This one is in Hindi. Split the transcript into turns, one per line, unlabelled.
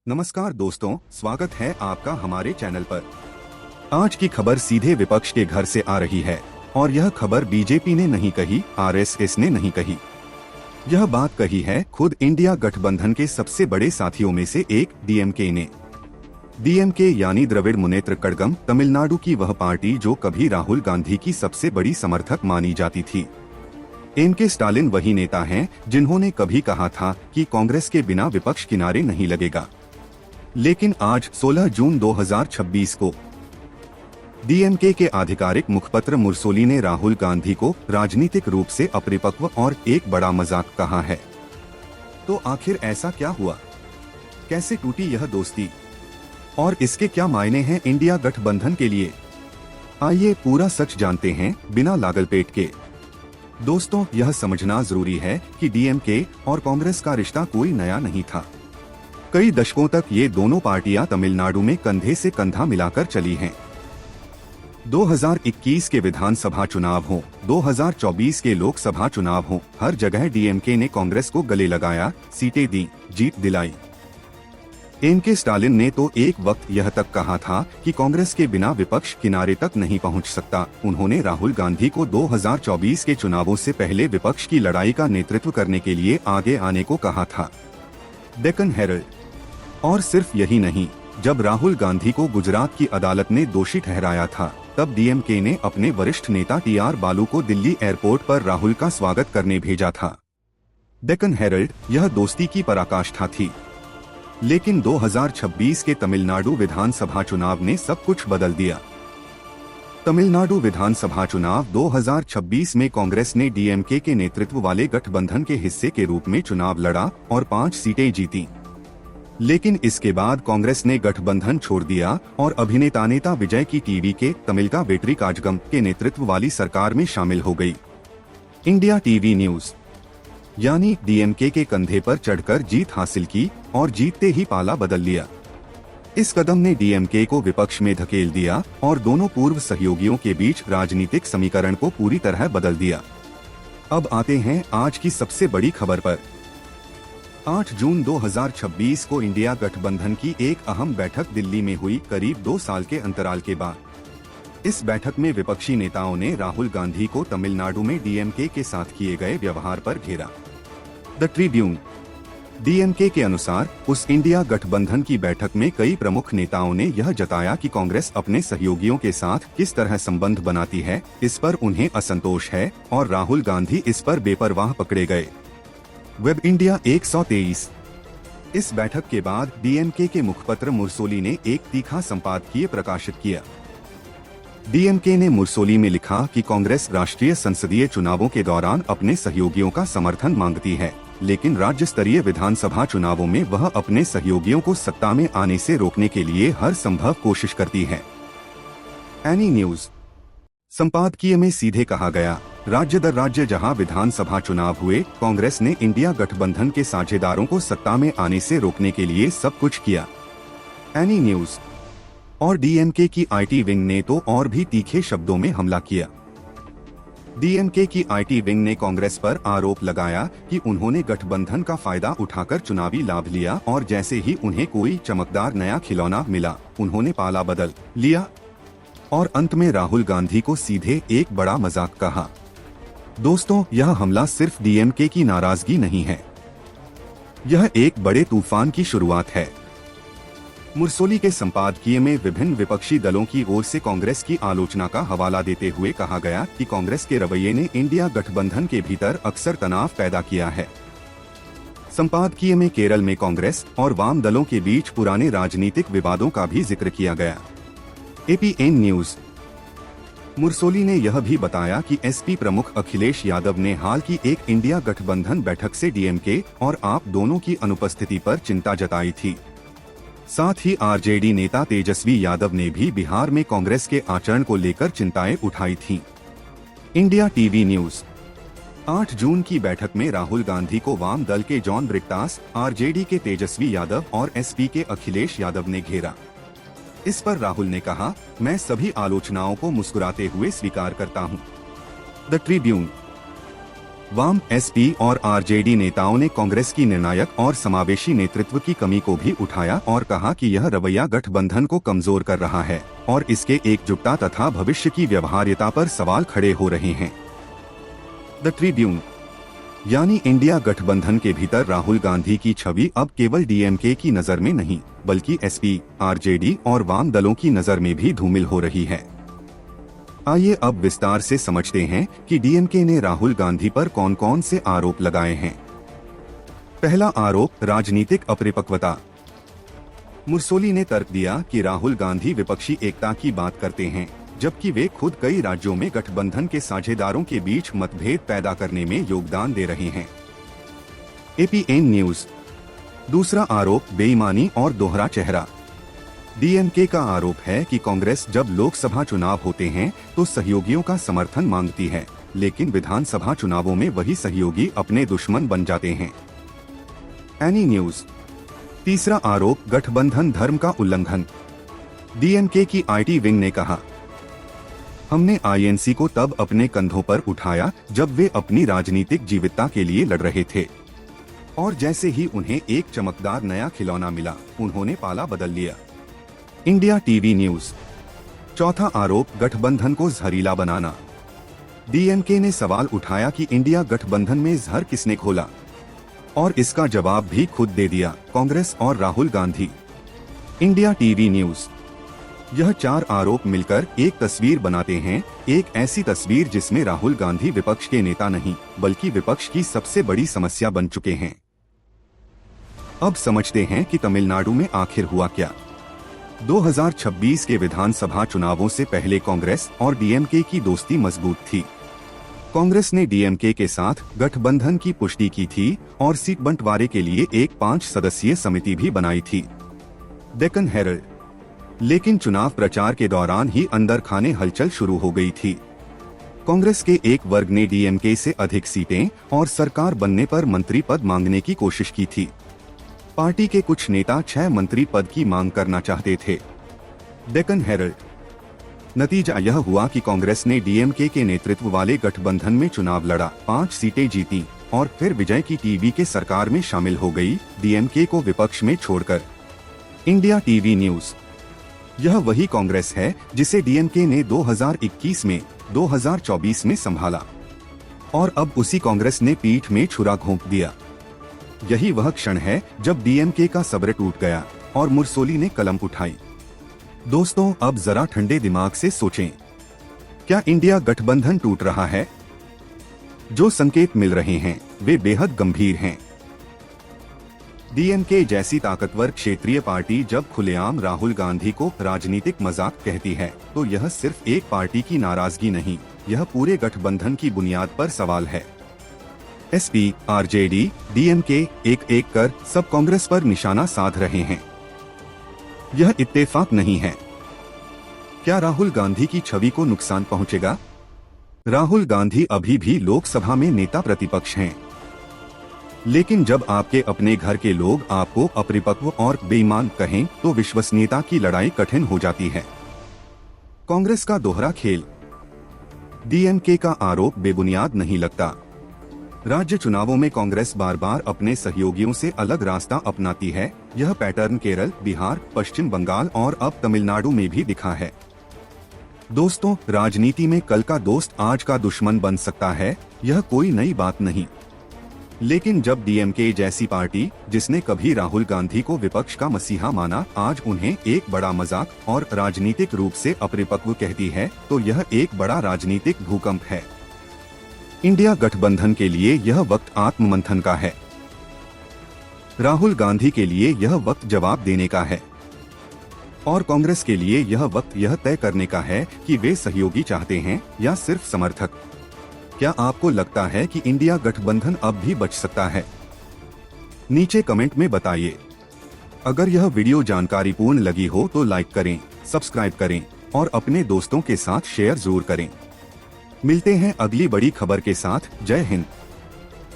नमस्कार दोस्तों, स्वागत है आपका हमारे चैनल पर। आज की खबर सीधे विपक्ष के घर से आ रही है और यह खबर बीजेपी ने नहीं कही, आरएसएस ने नहीं कही। यह बात कही है खुद इंडिया गठबंधन के सबसे बड़े साथियों में से एक डीएमके ने। डीएमके यानी द्रविड़ मुनेत्र कड़गम तमिलनाडु की वह पार्टी जो कभी राहुल गांधी की सबसे बड़ी समर्थक मानी जाती थी। एमके स्टालिन वही नेता हैं जिन्होंने कभी कहा था कि कांग्रेस के बिना विपक्ष किनारे नहीं लगेगा। लेकिन आज 16 जून 2026 को डीएमके के आधिकारिक मुखपत्र मुरसोली ने राहुल गांधी को राजनीतिक रूप से अपरिपक्व और एक बड़ा मजाक कहा है। तो आखिर ऐसा क्या हुआ? कैसे टूटी यह दोस्ती और इसके क्या मायने हैं इंडिया गठबंधन के लिए? आइए पूरा सच जानते हैं बिना लागलपेट के। दोस्तों, यह समझना जरूरी है कि डीएमके और कांग्रेस का रिश्ता कोई नया नहीं था। कई दशकों तक ये दोनों पार्टियां तमिलनाडु में कंधे से कंधा मिलाकर चली हैं। 2021 के विधानसभा चुनाव हो, 2024 के लोकसभा चुनाव हो, हर जगह डीएमके ने कांग्रेस को गले लगाया, सीटें दी, जीत दिलाई। एमके स्टालिन ने तो एक वक्त यह तक कहा था कि कांग्रेस के बिना विपक्ष किनारे तक नहीं पहुंच सकता। उन्होंने राहुल गांधी को 2024 के चुनावों से पहले विपक्ष की लड़ाई का नेतृत्व करने के लिए आगे आने को कहा था। डेक्कन हेरल्ड। और सिर्फ यही नहीं, जब राहुल गांधी को गुजरात की अदालत ने दोषी ठहराया था, तब डीएमके ने अपने वरिष्ठ नेता टीआर बालू को दिल्ली एयरपोर्ट पर राहुल का स्वागत करने भेजा था। डेक्कन हेरल्ड यह दोस्ती की पराकाष्ठा थी। लेकिन 2026 के तमिलनाडु विधानसभा चुनाव ने सब कुछ बदल दिया। तमिलनाडु विधानसभा चुनाव 2026 में कांग्रेस ने डीएमके के नेतृत्व वाले गठबंधन के हिस्से के रूप में चुनाव लड़ा और 5 सीटें जीती। लेकिन इसके बाद कांग्रेस ने गठबंधन छोड़ दिया और अभिनेता नेता विजय की टीवी के तमिलका वेट्री काजगम के नेतृत्व वाली सरकार में शामिल हो गई। इंडिया टीवी न्यूज यानी डीएमके के कंधे पर चढ़कर जीत हासिल की और जीतते ही पाला बदल लिया। इस कदम ने डीएमके को विपक्ष में धकेल दिया और दोनों पूर्व सहयोगियों के बीच राजनीतिक समीकरण को पूरी तरह बदल दिया। अब आते हैं आज की सबसे बड़ी खबर पर। 8 जून 2026 को इंडिया गठबंधन की एक अहम बैठक दिल्ली में हुई, करीब 2 साल के अंतराल के बाद। इस बैठक में विपक्षी नेताओं ने राहुल गांधी को तमिलनाडु में डीएमके के साथ किए गए व्यवहार पर घेरा। The Tribune. डीएमके के अनुसार उस इंडिया गठबंधन की बैठक में कई प्रमुख नेताओं ने यह जताया कि कांग्रेस अपने सहयोगियों के साथ किस तरह संबंध बनाती है, इस पर उन्हें असंतोष है और राहुल गांधी इस पर बेपरवाह पकड़े गए। Web India 123। इस बैठक के बाद डीएमके के मुखपत्र मुरसोली ने एक तीखा संपादकीय प्रकाशित किया। डीएमके ने मुरसोली में लिखा कि कांग्रेस राष्ट्रीय संसदीय चुनावों के दौरान अपने सहयोगियों का समर्थन मांगती है, लेकिन राज्य स्तरीय विधानसभा चुनावों में वह अपने सहयोगियों को सत्ता में आने से रोकने के लिए हर संभव कोशिश करती है। Any news. संपादकीय में सीधे कहा गया, राज्य दर राज्य जहां विधानसभा चुनाव हुए, कांग्रेस ने इंडिया गठबंधन के साझेदारों को सत्ता में आने से रोकने के लिए सब कुछ किया। Any news. और डीएमके की आईटी विंग ने तो और भी तीखे शब्दों में हमला किया। डीएमके की आईटी विंग ने कांग्रेस पर आरोप लगाया कि उन्होंने गठबंधन का फायदा उठाकर चुनावी लाभ लिया और जैसे ही उन्हें कोई चमकदार नया खिलौना मिला, उन्होंने पाला बदल लिया और अंत में राहुल गांधी को सीधे एक बड़ा मजाक कहा। दोस्तों, यह हमला सिर्फ डीएमके की नाराजगी नहीं है, यह एक बड़े तूफान की शुरुआत है। मुरसोली के संपादकीय में विभिन्न विपक्षी दलों की ओर से कांग्रेस की आलोचना का हवाला देते हुए कहा गया कि कांग्रेस के रवैये ने इंडिया गठबंधन के भीतर अक्सर तनाव पैदा किया है। संपादकीय में केरल में कांग्रेस और वाम दलों के बीच पुराने राजनीतिक विवादों का भी जिक्र किया गया। APN news. मुरसोली ने यह भी बताया कि एसपी प्रमुख अखिलेश यादव ने हाल की एक इंडिया गठबंधन बैठक से डीएमके और आप दोनों की अनुपस्थिति पर चिंता जताई थी। साथ ही आरजेडी नेता तेजस्वी यादव ने भी बिहार में कांग्रेस के आचरण को लेकर चिंताएं उठाई थीं। India TV news. 8 जून की बैठक में राहुल गांधी को वाम दल के जॉन ब्रिक्टास, आरजेडी के तेजस्वी यादव और एसपी के अखिलेश यादव ने घेरा। इस पर राहुल ने कहा, मैं सभी आलोचनाओं को मुस्कुराते हुए स्वीकार करता हूं। The Tribune. वाम, एसपी और आरजेडी नेताओं ने कांग्रेस की निर्णायक और समावेशी नेतृत्व की कमी को भी उठाया और कहा कि यह रवैया गठबंधन को कमजोर कर रहा है और इसके एकजुटता तथा भविष्य की व्यवहार्यता पर सवाल खड़े हो रहे हैं। द ट्रिब्यून यानी इंडिया गठबंधन के भीतर राहुल गांधी की छवि अब केवल डीएमके की नजर में नहीं बल्कि एसपी, आरजेडी और वाम दलों की नजर में भी धूमिल हो रही है। आइए अब विस्तार से समझते हैं कि डीएमके ने राहुल गांधी पर कौन कौन से आरोप लगाए हैं। पहला आरोप, राजनीतिक अपरिपक्वता। मुर्सोली ने तर्क दिया कि राहुल गांधी विपक्षी एकता की बात करते हैं जबकि वे खुद कई राज्यों में गठबंधन के साझेदारों के बीच मतभेद पैदा करने में योगदान दे रहे हैं। APN news. दूसरा आरोप, बेईमानी और दोहरा चेहरा। डीएमके का आरोप है कि कांग्रेस जब लोकसभा चुनाव होते हैं तो सहयोगियों का समर्थन मांगती है, लेकिन विधानसभा चुनावों में वही सहयोगी अपने दुश्मन बन जाते हैं। Any news. तीसरा आरोप, गठबंधन धर्म का उल्लंघन। डीएमके की आईटी विंग ने कहा, हमने आईएनसी को तब अपने कंधों पर उठाया जब वे अपनी राजनीतिक जीवितता के लिए लड़ रहे थे और जैसे ही उन्हें एक चमकदार नया खिलौना मिला उन्होंने पाला बदल लिया। India TV news. चौथा आरोप, गठबंधन को जहरीला बनाना। डीएमके ने सवाल उठाया कि इंडिया गठबंधन में जहर किसने घोला और इसका जवाब भी खुद दे दिया, कांग्रेस और Rahul Gandhi. India TV news. यह 4 आरोप मिलकर एक तस्वीर बनाते हैं, एक ऐसी तस्वीर जिसमें राहुल गांधी विपक्ष के नेता नहीं बल्कि विपक्ष की सबसे बड़ी समस्या बन चुके हैं। अब समझते हैं कि तमिलनाडु में आखिर हुआ क्या। 2026 के विधानसभा चुनावों से पहले कांग्रेस और डीएमके की दोस्ती मजबूत थी। कांग्रेस ने डीएमके के साथ गठबंधन की पुष्टि की थी और सीट बंटवारे के लिए एक 5 सदस्यीय समिति भी बनाई थी। डेक्कन हेरल्ड। लेकिन चुनाव प्रचार के दौरान ही अंदर खाने हलचल शुरू हो गई थी। कांग्रेस के एक वर्ग ने डीएमके से अधिक सीटें और सरकार बनने पर मंत्री पद मांगने की कोशिश की थी। पार्टी के कुछ नेता 6 मंत्री पद की मांग करना चाहते थे। डेक्कन हेरल्ड। नतीजा यह हुआ कि कांग्रेस ने डीएमके के नेतृत्व वाले गठबंधन में चुनाव लड़ा, 5 सीटें जीती और फिर विजय की टीवी के सरकार में शामिल हो गई, डीएमके को विपक्ष में छोड़कर। India TV news. यह वही कांग्रेस है जिसे डीएमके ने 2021 में 2024 में संभाला और अब उसी कांग्रेस ने पीठ में छुरा घोंप दिया। यही वह क्षण है जब डीएमके का सब्र टूट गया और मुर्सोली ने कलम उठाई। दोस्तों, अब जरा ठंडे दिमाग से सोचें, क्या इंडिया गठबंधन टूट रहा है? जो संकेत मिल रहे हैं वे बेहद गंभीर हैं। डीएमके जैसी ताकतवर क्षेत्रीय पार्टी जब खुलेआम राहुल गांधी को राजनीतिक मजाक कहती है तो यह सिर्फ एक पार्टी की नाराजगी नहीं, यह पूरे गठबंधन की बुनियाद पर सवाल है। एसपी, आरजेडी, डीएमके एक एक कर सब कांग्रेस पर निशाना साध रहे हैं। यह इत्तेफाक नहीं है। क्या राहुल गांधी की छवि को नुकसान पहुंचेगा? राहुल गांधी अभी भी लोकसभा में नेता प्रतिपक्ष हैं, लेकिन जब आपके अपने घर के लोग आपको अपरिपक्व और बेईमान कहें तो विश्वसनीयता की लड़ाई कठिन हो जाती है। कांग्रेस का दोहरा खेल। डीएमके का आरोप बेबुनियाद नहीं लगता। राज्य चुनावों में कांग्रेस बार बार अपने सहयोगियों से अलग रास्ता अपनाती है। यह पैटर्न केरल, बिहार, पश्चिम बंगाल और अब तमिलनाडु में भी दिखा है। दोस्तों, राजनीति में कल का दोस्त आज का दुश्मन बन सकता है, यह कोई नई बात नहीं। लेकिन जब डीएमके जैसी पार्टी जिसने कभी राहुल गांधी को विपक्ष का मसीहा माना आज उन्हें एक बड़ा मजाक और राजनीतिक रूप से अपरिपक्व कहती है तो यह एक बड़ा राजनीतिक भूकंप है। इंडिया गठबंधन के लिए यह वक्त आत्ममंथन का है। राहुल गांधी के लिए यह वक्त जवाब देने का है और कांग्रेस के लिए यह वक्त यह तय करने का है कि वे सहयोगी चाहते हैं या सिर्फ समर्थक। क्या आपको लगता है कि इंडिया गठबंधन अब भी बच सकता है? नीचे कमेंट में बताइए। अगर यह वीडियो जानकारीपूर्ण लगी हो तो लाइक करें, सब्सक्राइब करें और अपने दोस्तों के साथ शेयर जरूर करें। मिलते हैं अगली बड़ी खबर के साथ। जय हिंद।